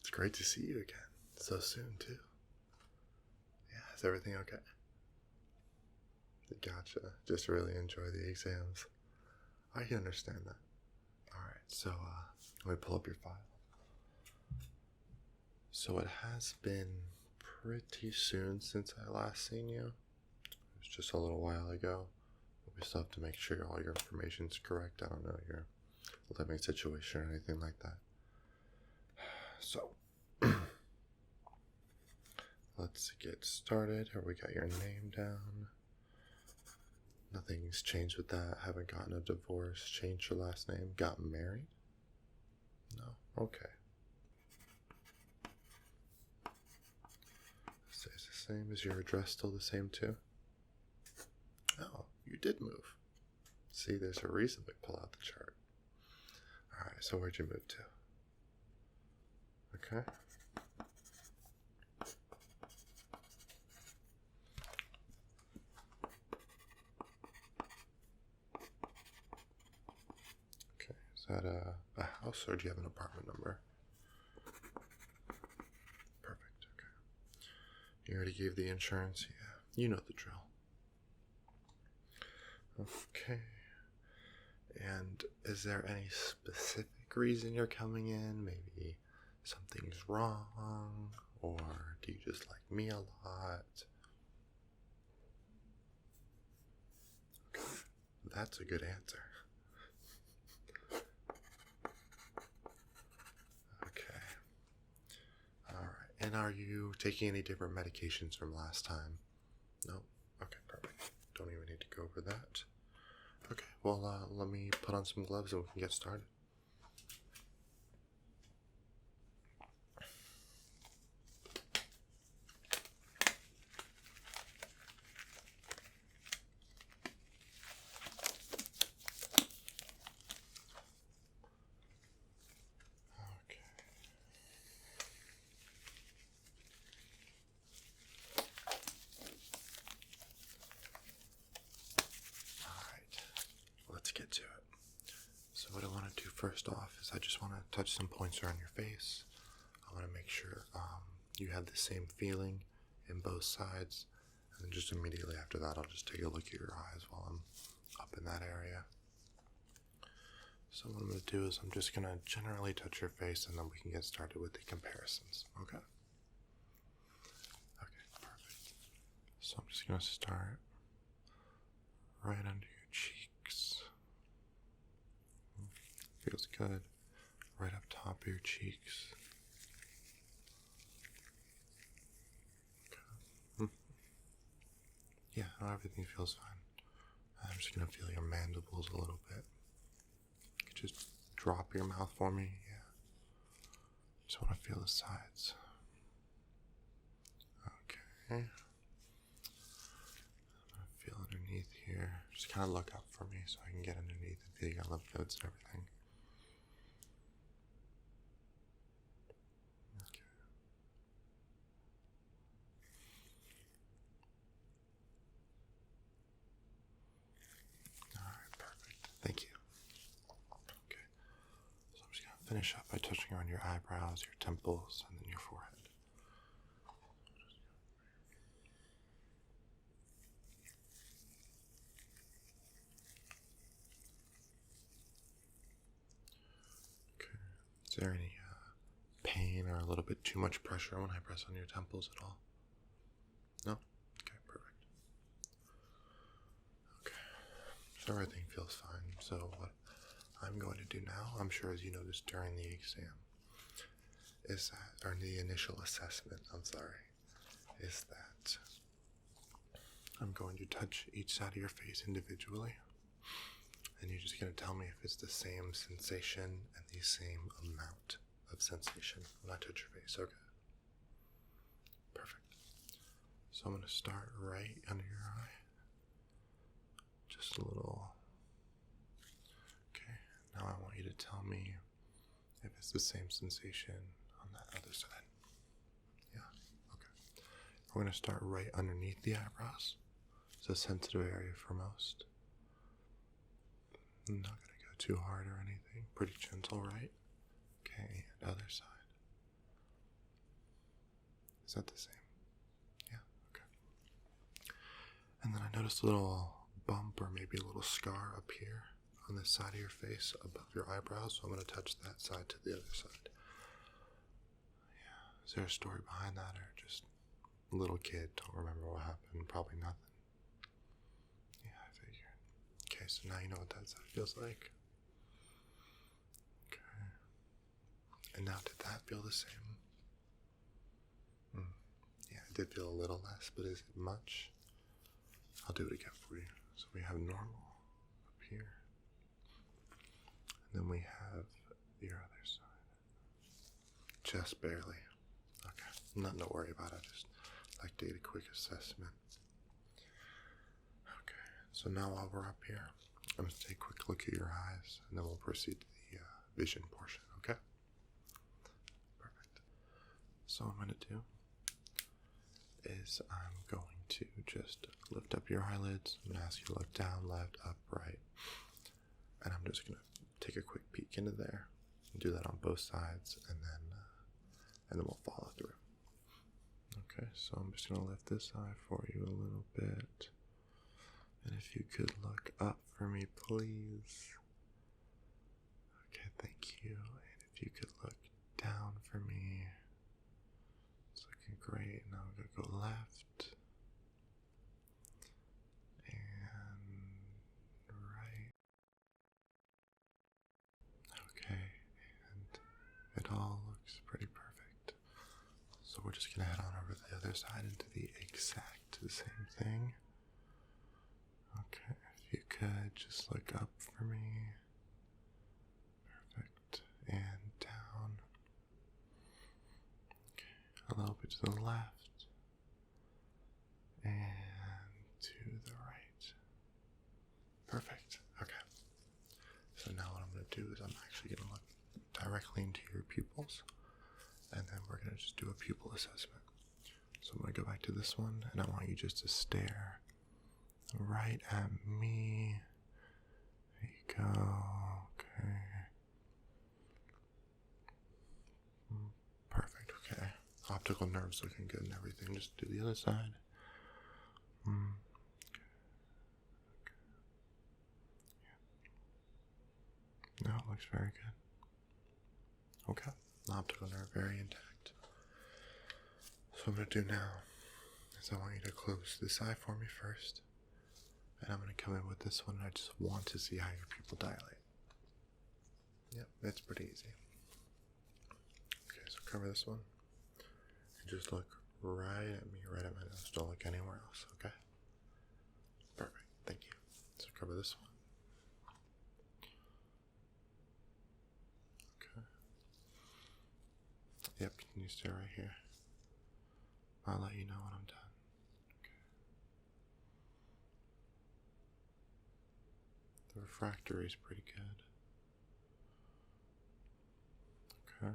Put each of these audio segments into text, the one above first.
It's great to see you again. So soon, too. Yeah, is everything okay? Gotcha. Just really enjoy the exams. I can understand that. Alright, so let me pull up your file. So it has been pretty soon since I last seen you. It was just a little while ago. But we still have to make sure all your information's correct. I don't know your living situation or anything like that. So, let's get started. Here we got your name down. Nothing's changed with that. Haven't gotten a divorce. Changed your last name. Got married? No. Okay. Stays the same. Is your address still the same too? Oh, you did move. See, there's a reason we pull out the chart. Alright, so where'd you move to? Okay. Okay, is that a house or do you have an apartment number? Perfect, okay. You already gave the insurance? Yeah, you know the drill. Okay. And is there any specific reason you're coming in? Maybe something's wrong? Or do you just like me a lot? Okay, that's a good answer. Okay. Alright. And are you taking any different medications from last time? No? Okay, perfect. Don't even need to go over that. Okay, well, let me put on some gloves and we can get started. Okay. Alright, let's get to it. So what I want to do first off is I just want to touch some points around your face. I want to make sure you have the same feeling in both sides. And then just immediately after that, I'll just take a look at your eyes while I'm up in that area. So what I'm going to do is I'm just going to generally touch your face and then we can get started with the comparisons, okay? Okay, perfect. So I'm just going to start right under your cheeks. Feels good. Right up top of your cheeks. Okay. Yeah, everything feels fine. I'm just going to feel your mandibles a little bit. You could just drop your mouth for me. Yeah. Just want to feel the sides. Okay. I'm going to feel underneath here. Just kind of look up for me so I can get underneath and feel your lymph nodes and everything. Okay. Alright, perfect. Thank you. Okay. So I'm just going to finish up by touching around your eyebrows, your temples, and then your forehead. Okay. Is there any pain or a little bit too much pressure when I press on your temples at all? No? Okay, perfect. Okay. So everything feels fine. So what I'm going to do now, I'm sure as you noticed during the exam, is that, or the initial assessment, I'm sorry, is that I'm going to touch each side of your face individually, and you're just going to tell me if it's the same sensation and the same amount of sensation when I touch your face, okay? Perfect. So I'm going to start right under your eye. Just a little. Okay, now I want you to tell me if it's the same sensation on that other side. Yeah, okay. We're going to start right underneath the eyebrows. It's a sensitive area for most. I'm not going to go too hard or anything. Pretty gentle, right? Okay, and other side. Is that the same? Yeah, okay. And then I noticed a little bump or maybe a little scar up here on this side of your face above your eyebrows, so I'm going to touch that side to the other side. Yeah, is there a story behind that, or just a little kid, don't remember what happened, probably nothing? Yeah, I figured. Okay, so now you know what that side feels like. Okay. And now, did that feel the same? Yeah, it did feel a little less, but is it much? I'll do it again for you. So we have normal up here. And then we have your other side. Just barely. Okay, nothing to worry about. I just like to get a quick assessment. Okay, so now while we're up here, I'm going to take a quick look at your eyes, and then we'll proceed to the vision portion, okay? Perfect. So what I'm going to do is I'm going to just lift up your eyelids. I'm going to ask you to look down, left, up, right. And I'm just going to take a quick peek into there and do that on both sides, and then we'll follow through. Okay, so I'm just going to lift this eye for you a little bit. And if you could look up for me, please. Okay, thank you. And if you could look down for me. It's looking great. Now we're going to go left. And right. Okay, and it all looks pretty perfect. So we're just going to head on over to the other side and do the exact same thing. Okay, if you could just look up for me. Perfect. And down. Okay, a little bit to the left. And to the right. Perfect. Okay. So now what I'm going to do is I'm actually going to look directly into your pupils. And then we're going to just do a pupil assessment. So I'm going to go back to this one, and I want you just to stare right at me. There you go. Okay. Perfect. Okay. Optical nerves looking good and everything. Just do the other side. Okay. Yeah. No, it looks very good. Okay. Optical nerve very intact. So what I'm going to do now is I want you to close this eye for me first. And I'm going to come in with this one, and I just want to see how your pupil dilate. Yep, it's pretty easy. Okay, so cover this one. And just look right at me, right at my nose. Don't look anywhere else, okay? Perfect, thank you. So cover this one. Okay. Yep, can you stay right here? I'll let you know when I'm done. The refractory is pretty good. Okay.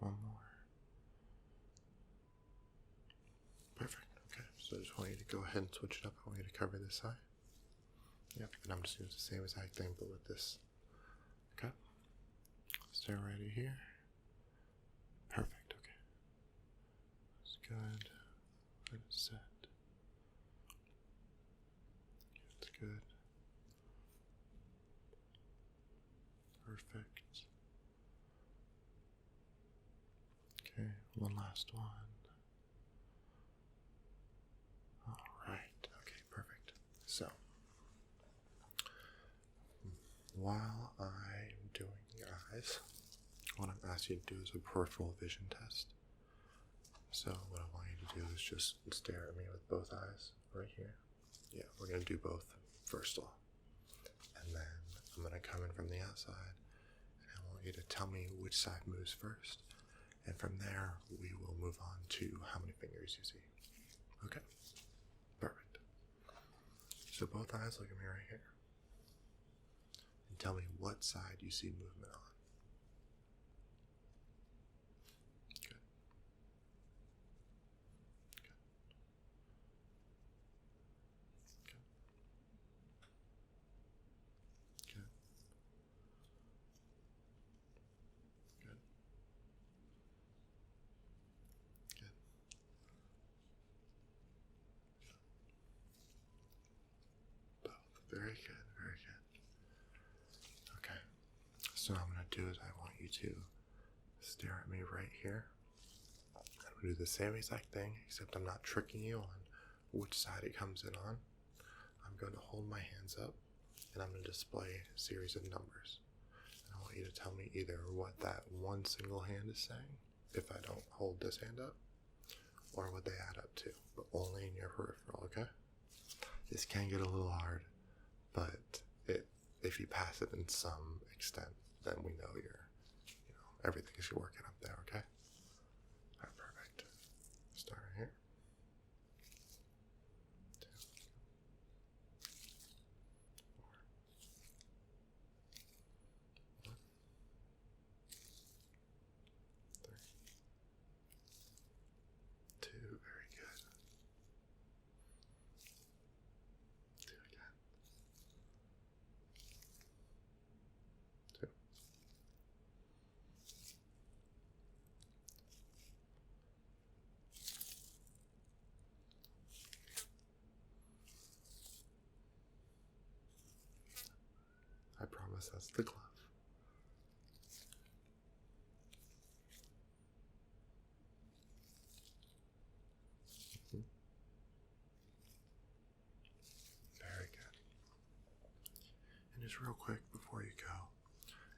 One more. Perfect. Okay. So I just want you to go ahead and switch it up. I want you to cover this eye. Yep. And I'm just using the same exact thing, but with this. Okay. Stay right here. Perfect. Okay. That's good. Let it set. That's good. Perfect. Okay, one last one. Alright, okay, perfect. So, while I'm doing the eyes, what I'm asking you to do is a peripheral vision test. So what I want you to do is just stare at me with both eyes right here. Yeah, we're going to do both first off. And then I'm going to come in from the outside, and I want you to tell me which side moves first. And from there, we will move on to how many fingers you see. Okay? Perfect. So both eyes, look at me right here. And tell me what side you see movement on. Good. Good. Good. Good. Very good, very good. Okay, so what I'm going to do is I want you to stare at me right here. I'm going to do the same exact thing, except I'm not tricking you on which side it comes in on. I'm going to hold my hands up, and I'm going to display a series of numbers. And I want you to tell me either what that one single hand is saying, if I don't hold this hand up, or what they add up to, but only in your peripheral, okay? This can get a little hard, but if you pass it in some extent, then we know everything's working up there, okay? Alright, perfect. Start right here. 2, 4, 1, 3, 2, very good. 2 again. 2. I promise that's the glove. Very good. And just real quick before you go,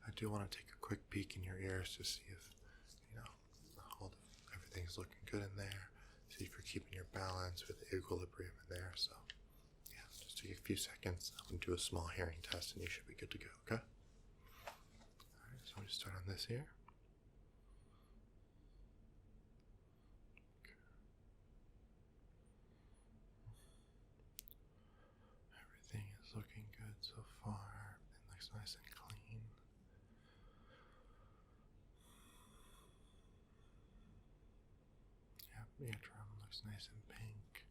I do want to take a quick peek in your ears to see if, everything's looking good in there. See if you're keeping your balance with the equilibrium in there. So, yeah, just take a few seconds. I'm going to do a small hearing test and you should be good to go, okay? Alright, so I'm going to start on this here. Everything is looking good so far. It looks nice and clean. Yep, eardrum looks nice and pink.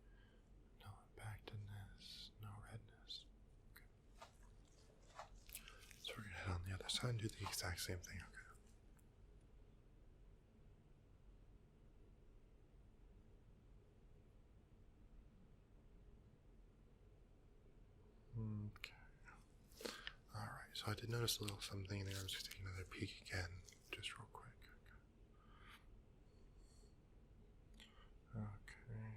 No impactedness, no redness. Okay. So we're going to head on the other side and do the exact same thing, okay? Okay. Alright, so I did notice a little something in there. I'm just going to take another peek again, just real quick. Okay.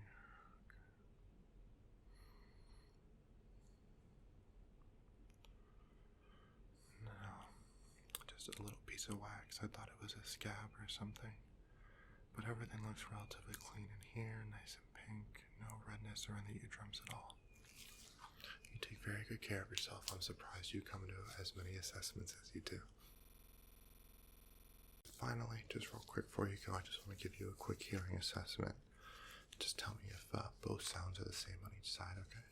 Now, just a little piece of wax. I thought it was a scab or something. But everything looks relatively clean in here, nice and pink, no redness around the eardrums at all. You take very good care of yourself. I'm surprised you come to as many assessments as you do. Finally, just real quick before you go, I just want to give you a quick hearing assessment. Just tell me if both sounds are the same on each side, okay?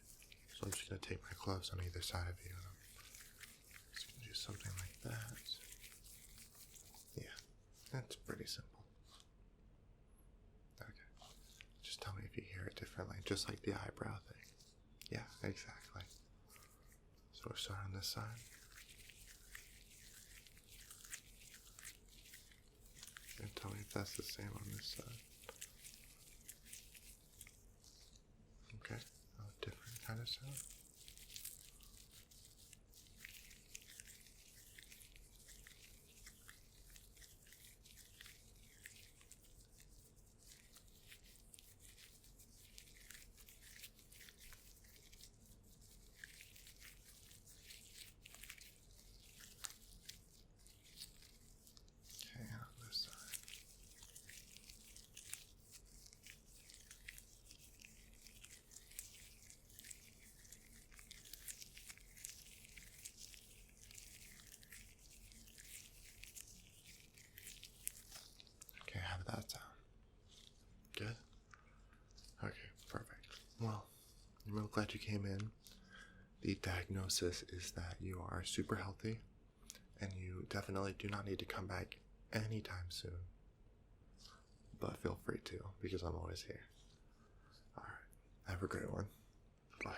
So I'm just going to take my gloves on either side of you, and I'm just going to do something like that. Yeah, that's pretty simple. Okay, just tell me if you hear it differently, just like the eyebrow thing. Yeah, exactly. So we'll start on this side. And tell me if that's the same on this side. Okay, a different kind of sound. Okay, and on this side. Okay, how did that sound? Good? Okay, perfect. Well, I'm real glad you came in. The diagnosis is that you are super healthy, and you definitely do not need to come back anytime soon. But feel free to, because I'm always here. Alright, have a great one. Bye.